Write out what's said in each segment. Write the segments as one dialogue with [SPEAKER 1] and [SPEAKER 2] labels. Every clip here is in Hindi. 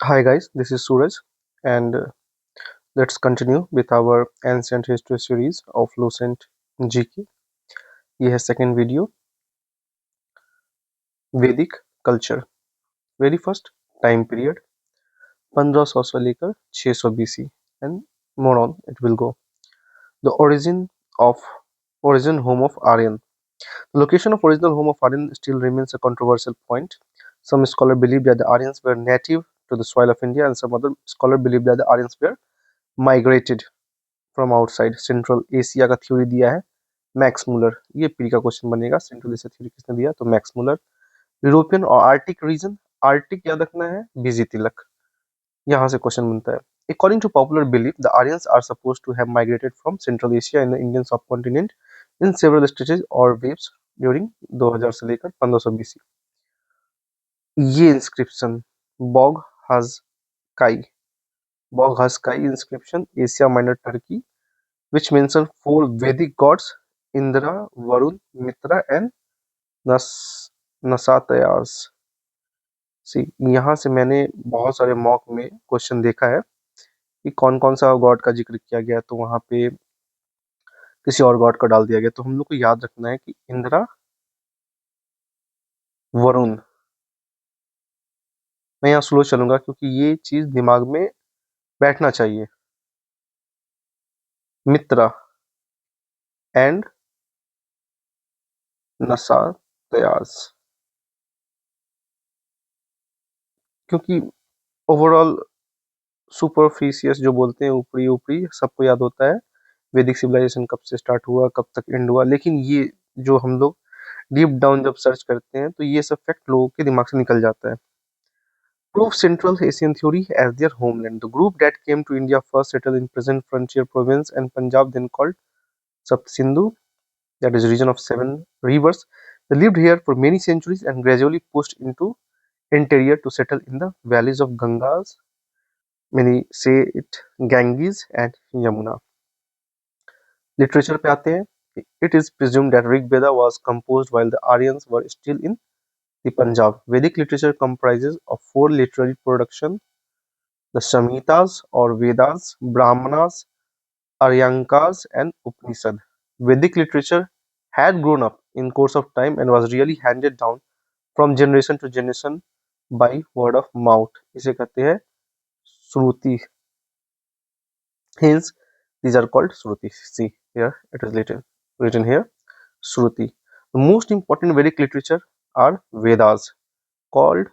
[SPEAKER 1] Hi guys, this is Suraj, and let's continue with our ancient history series of Lucent GK. ये है second video, Vedic culture. Very first time period 1500 से लेकर 600 BC and more on it will go. The origin home of Aryan. The location of original home of Aryan still remains a controversial point. Some scholars believe that the Aryans were native to the soil of India, and some other scholars believe that the Aryans were migrated from outside central Asia का थ्योरी दिया है मैक्स मुलर। ये प्री का क्वेश्चन बनेगा। सेंट्रल एशिया थ्योरी किसने दिया? तो मैक्स मुलर। यूरोपियन और आर्टिक रीजन, आर्टिक याद रखना है बीजी तिलक। यहाँ से क्वेश्चन बनता है। According to popular belief the Aryans are suppose to have migrated from central Asia in the Indian subcontinent in several stages और वेव्स ड्यूरिंग 2000 से लेकर 1500 बीसी। ये इंस्क्रिप्शन बॉग हज काई, बॉग हज काई inscription Asia minor Turkey which mention four Vedic gods Indra, Varun, Mitra and Nas Nasatayas। सी यहाँ से मैंने बहुत सारे मॉक में क्वेश्चन देखा है कि कौन कौन सा गॉड का जिक्र किया गया, तो वहां पे किसी और गॉड का डाल दिया गया। तो हम लोग को याद रखना है कि इंद्रा, वरुण। मैं यहाँ स्लो चलूंगा क्योंकि ये चीज दिमाग में बैठना चाहिए। मित्रा एंड नसातयास, क्योंकि ओवरऑल सुपरफिशियस जो बोलते हैं ऊपरी ऊपरी सबको याद होता है वैदिक सिविलाइजेशन कब से स्टार्ट हुआ, कब तक एंड हुआ। लेकिन ये जो हम लोग डीप डाउन जब सर्च करते हैं तो ये सब फैक्ट लोगों के दिमाग से निकल जाता है। Prove Central Asian theory as their homeland. The group that came to India first settled in present frontier province and Punjab, then called Sapsindhu, that is region of seven rivers. They lived here for many centuries and gradually pushed into interior to settle in the valleys of Gangas. Many say it Ganges and Yamuna. Literature पे आते हैं। It is presumed that Rigveda was composed while the Aryans were still in the Punjab. Vedic literature comprises of four literary production, the Samhitas और Vedas, Brahmanas, aryankas and upanishad. Vedic literature had grown up in course of time and was really handed down from generation to generation by word of mouth. इसे कहते हैं श्रुति। Hence, these are called Shruti. See here, it is written here, Shruti. The most important Vedic literature are Vedas, called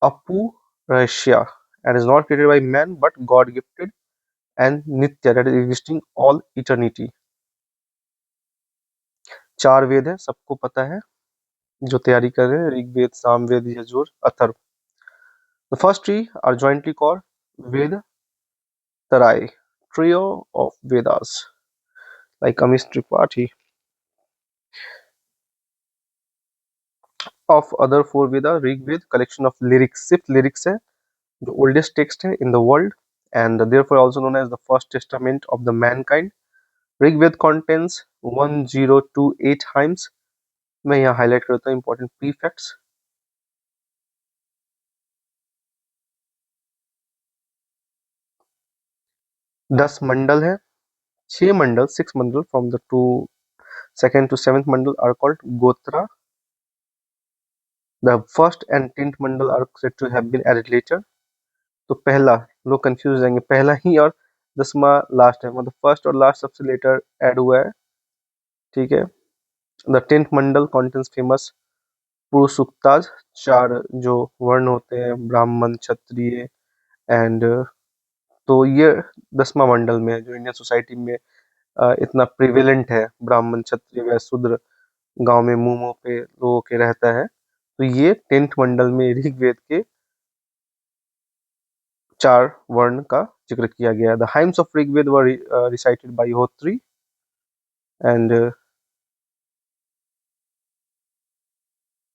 [SPEAKER 1] Apurusha, and is not created by man but God gifted and Nitya, that is existing all eternity. चार वेद है, सबको पता है जो तैयारी कर रहे हैं, Rigveda, Samaveda, Yajur, Atharva. The first three are jointly called Ved Tarai, trio of Vedas, like Amish Tripathi. Of other four Veda, Rigved collection of lyrics, सिर्फ lyrics है, जो oldest text है in the world and therefore also known as the first testament of the mankind. Rigved contains 1028 hymns. मैं यहाँ highlight करता हूँ important prefacts. दस मंडल है, 6 मंडल, 6 मंडल from the second to 7th mandal are called Gotra. The first and 10th mandal are said to have been added later. तो पहला, लोग कंफ्यूज हो जाएंगे, पहला ही और 10वां लास्ट है, मतलब फर्स्ट और लास्ट सबसे लेटर ऐड हुआ है, ठीक है। The 10th mandal contains famous Purushasuktas, 4 जो वर्ण होते हैं, ब्राह्मण, क्षत्रिय एंड, तो ये 10वां मंडल में जो इंडियन सोसाइटी में इतना प्रिवेलेंट है, ब्राह्मण, क्षत्रिय व शूद्र गांव में मुंह मुंह पे लोगों के रहता है, तो ये 10th मंडल में ऋग्वेद के 4 वर्ण का जिक्र किया गया है। The hymns of Rigveda were recited by Hotri and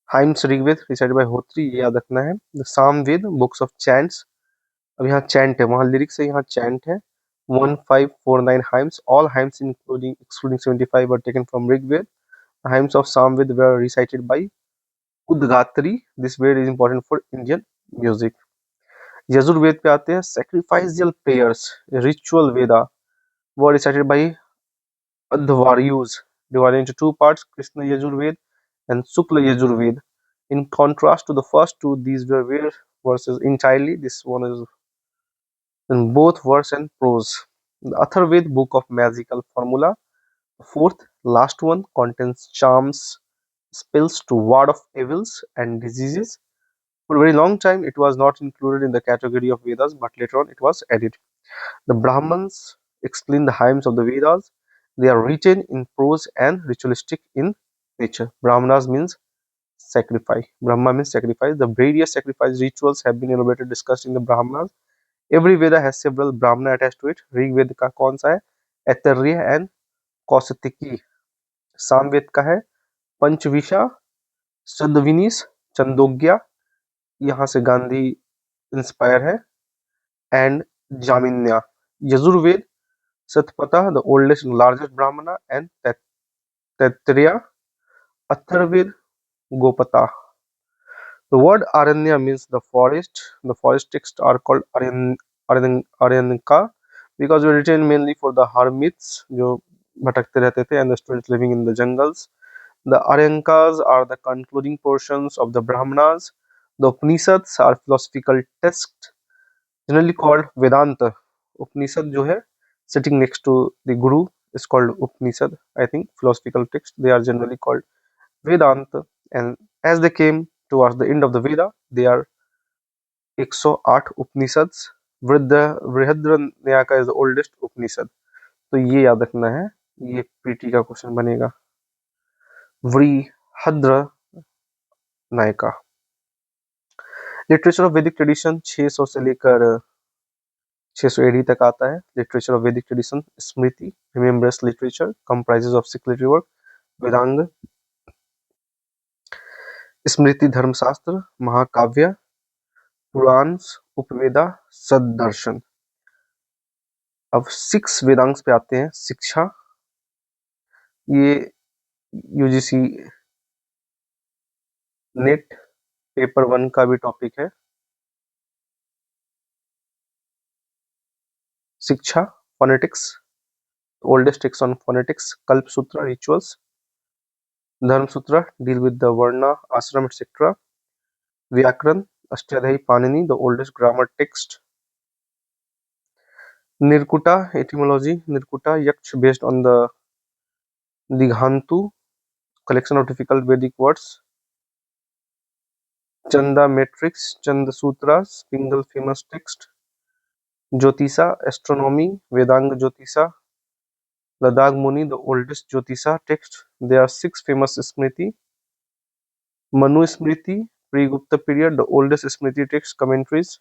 [SPEAKER 1] hymns Rigveda recited by Hotri, ये याद रखना है। The Samaveda books of chants, अब यहाँ चैंट है, वहां लिरिक्स है, यहाँ चैंट है। 1549 hymns, all hymns including excluding 75 were taken from Rigved. The hymns of Samved were recited by Udgatri. This word is important for Indian music. Yajurveda पे आते हैं, sacrificial prayers, ritual Veda were recited by Advaryus, divided into two parts, Krishna Yajurved and Sukla Yajurved. In contrast to the first two, these were verses entirely. This one is in both verse and prose. The Atharved, book of magical formula. The fourth, last one, contains charms, spells to ward off evils and diseases. For a very long time, it was not included in the category of Vedas, but later on it was added. The Brahmans explain the hymns of the Vedas. They are written in prose and ritualistic in nature. Brahmanas means sacrifice. Brahma means sacrifice. The various sacrifice rituals have been elaborated, discussed in the Brahmanas. Every Veda has several Brahmana attached to it. Rig वेद का कौन सा है? ऐतरेय and कौशिकी. सामवेद का है पंचविशा, सद्विनीस, चंदोग्या, यहाँ से गांधी इंस्पायर है, and Jaiminiya. Yajurveda Satpatha, the oldest and largest Brahmana, and Taittiriya. Atharvaved, Gopata. The word Aranya means the forest. The forest texts are called Aranyaka because they were written mainly for the hermits जो भटकते रहते थे and the students living in the jungles. The Aryankas are the concluding portions of the Brahmanas. The Upanishads are philosophical texts generally called Vedanta. Upanishad जो है sitting next to the Guru is called Upanishad. I think philosophical texts, they are generally called Vedanta, and as they came towards the end of the Veda, they are 108 Upanishads. Brihadaranyaka is the oldest Upanishad. तो ये याद रखना है, ये पीटी का क्वेश्चन बनेगा. बृहद्रनायका. लिटरेचर ऑफ वैदिक ट्रेडिशन 600 से लेकर 600 AD तक आता है. लिटरेचर ऑफ वैदिक tradition, Smriti, remembrance literature, comprises of 6 literary work, Vedang, स्मृति धर्मशास्त्र, महाकाव्य, पुराण, उपवेदा, सददर्शन. अब 6 वेदांग्स पे आते हैं. शिक्षा, ये यूजीसी नेट पेपर 1 का भी टॉपिक है. Shiksha, phonetics, oldest text on phonetics, Kalpasutra, rituals, Dharmasutra deal with the varna, ashrama etcetera, Vyakarana, Ashtadhyayi Panini, the oldest grammar text. Nirkuta, etymology, Nirkuta, Yaksh based on the Dighantu, collection of difficult Vedic words. Chanda matrix, Chanda sutras, single famous text. Jyotisha, astronomy, Vedanga Jyotisha. Ladakh Muni, the oldest Jyotisha text. There are 6 famous Smriti. Manu Smriti, pre-Gupta period, the oldest Smriti text, commentaries.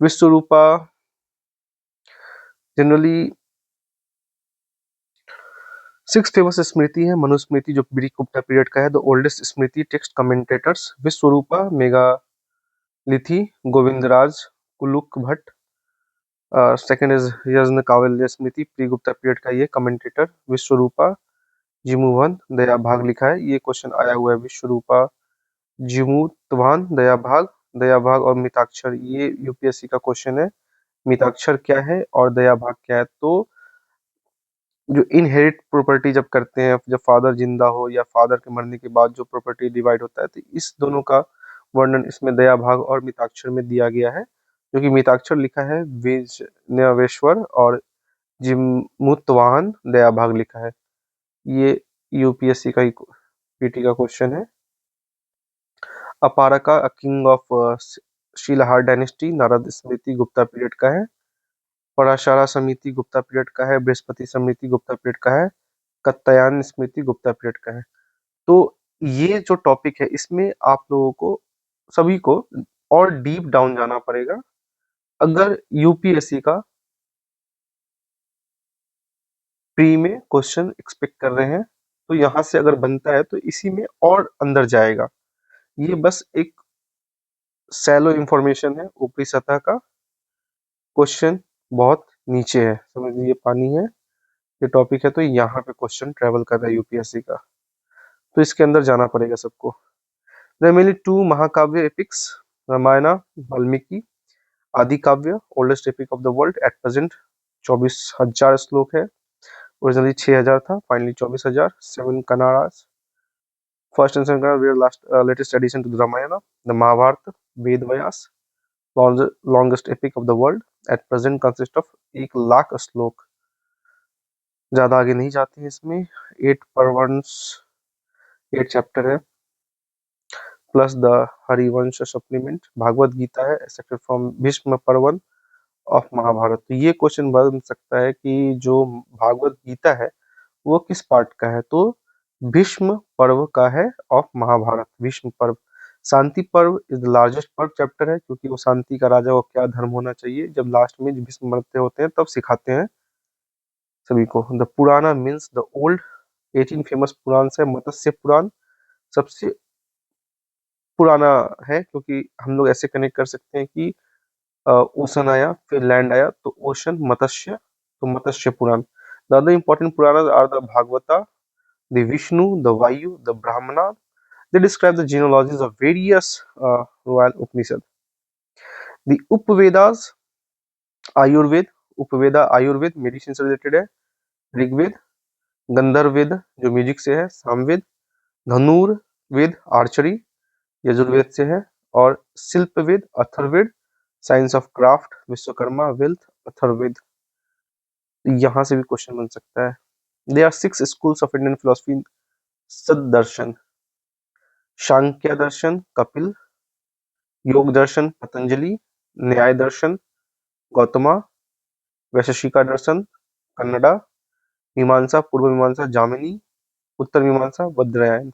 [SPEAKER 1] Vishwarupa, generally 6 famous smriti है. मनुस्मृति जो प्री गुप्ता पीरियड का है, the oldest smriti text commentators. Vishwarupa, Medhatithi, Govindaraja, Kulluka Bhatta. Second is Yajnavalkya smriti, pre Gupta period का ये कमेंटेटर. विश्वरूपा, जिमुवन, दया भाग लिखा है. ये क्वेश्चन आया हुआ है. विश्वरूपा, जिमुतवान, दया भाग. दया भाग और मिताक्षर, ये यूपीएससी का क्वेश्चन है. मिताक्षर क्या है और दया भाग क्या है? तो जो इनहेरिट प्रॉपर्टी जब करते हैं, जब फादर जिंदा हो या फादर के मरने के बाद जो प्रॉपर्टी डिवाइड होता है, तो इस दोनों का वर्णन इसमें दया भाग और मिताक्षर में दिया गया है. जो कि मिताक्षर लिखा है विजयवेश्वर और जिमुतवाहन दया भाग लिखा है. ये यूपीएससी का ही पीटी का क्वेश्चन है. Aparaka, king of Shilahara dynasty, Narada smriti Gupta period का है. पराशरा समिति गुप्ता पीरियड का है. बृहस्पति समिति गुप्ता पीरियड का है. कत्यायन स्मृति गुप्ता पीरियड का है. तो ये जो टॉपिक है, इसमें आप लोगों को सभी को और डीप डाउन जाना पड़ेगा. अगर यूपीएससी का प्री में क्वेश्चन एक्सपेक्ट कर रहे हैं, तो यहाँ से अगर बनता है तो इसी में और अंदर जाएगा. ये बस एक सैलो इंफॉर्मेशन है, ऊपरी सतह का. क्वेश्चन बहुत नीचे है, समझ लीजिए पानी है ये टॉपिक है, तो यहाँ पे क्वेश्चन ट्रेवल कर रहा है यूपीएससी का. तो इसके अंदर जाना पड़ेगा सबको. There are mainly 2 महाकाव्य epics, Ramayan Valmiki Adi Kavya, oldest epic of the world, at present 24,000 shloka है, ओरिजिनली 6,000 था, finally 24,000। 7 kandas, first and second kanda last latest edition to the Ramayana. The Mahabharata, Veda Vyasa, longest epic of the world, at present consist of 1,00,000 shloka. ज्यादा आगे नहीं जाते हैं इसमें। 8 पर्वन्स, 8 चैप्टर है, plus the Harivamsha supplement. Bhagavad Gita है accepted from Bhishma parvan of Mahabharat. तो ये क्वेश्चन बन सकता है कि जो भागवत गीता है वो किस पार्ट का है, तो भीष्म पर्व का है ऑफ महाभारत। भीष्म पर्व, शांति पर्व इज द लार्जेस्ट पर्व चैप्टर है, क्योंकि वो शांति का राजा को क्या धर्म होना चाहिए जब लास्ट में भीष्म मरते होते हैं तब सिखाते हैं सभी को। द पुराना मीन्स द ओल्ड, 18 फेमस पुराण है। मत्स्य पुराण सबसे पुराना है, क्योंकि हम लोग ऐसे कनेक्ट कर सकते हैं कि ओशन आया फिर लैंड आया, तो ओशन मत्स्य, तो Matsya Purana. The other important Purana are the Bhagavata, the Vishnu, the Vayu, the Brahmana. They describe the genealogies of various royal Upanishad. The Upvedas, Ayurveda, Upaveda Ayurveda medicine से रिलेटेड है। ऋग्वेद, गंधर्ववेद जो म्यूजिक से है। सामवेद, धनुर्वेद आर्चरी यजुर्वेद से है। और Shilpaveda Atharvaveda science of craft Vishwakarma wealth Atharvaveda. यहाँ से भी क्वेश्चन बन सकता है। There are 6 schools of Indian philosophy. सददर्शन, सांख्य दर्शन कपिल, योग दर्शन पतंजलि, न्याय दर्शन गौतमा, वैशेषिका दर्शन कन्नडा, मीमांसा पूर्व मीमांसा जामिनी, उत्तर मीमांसा वज्रयायन।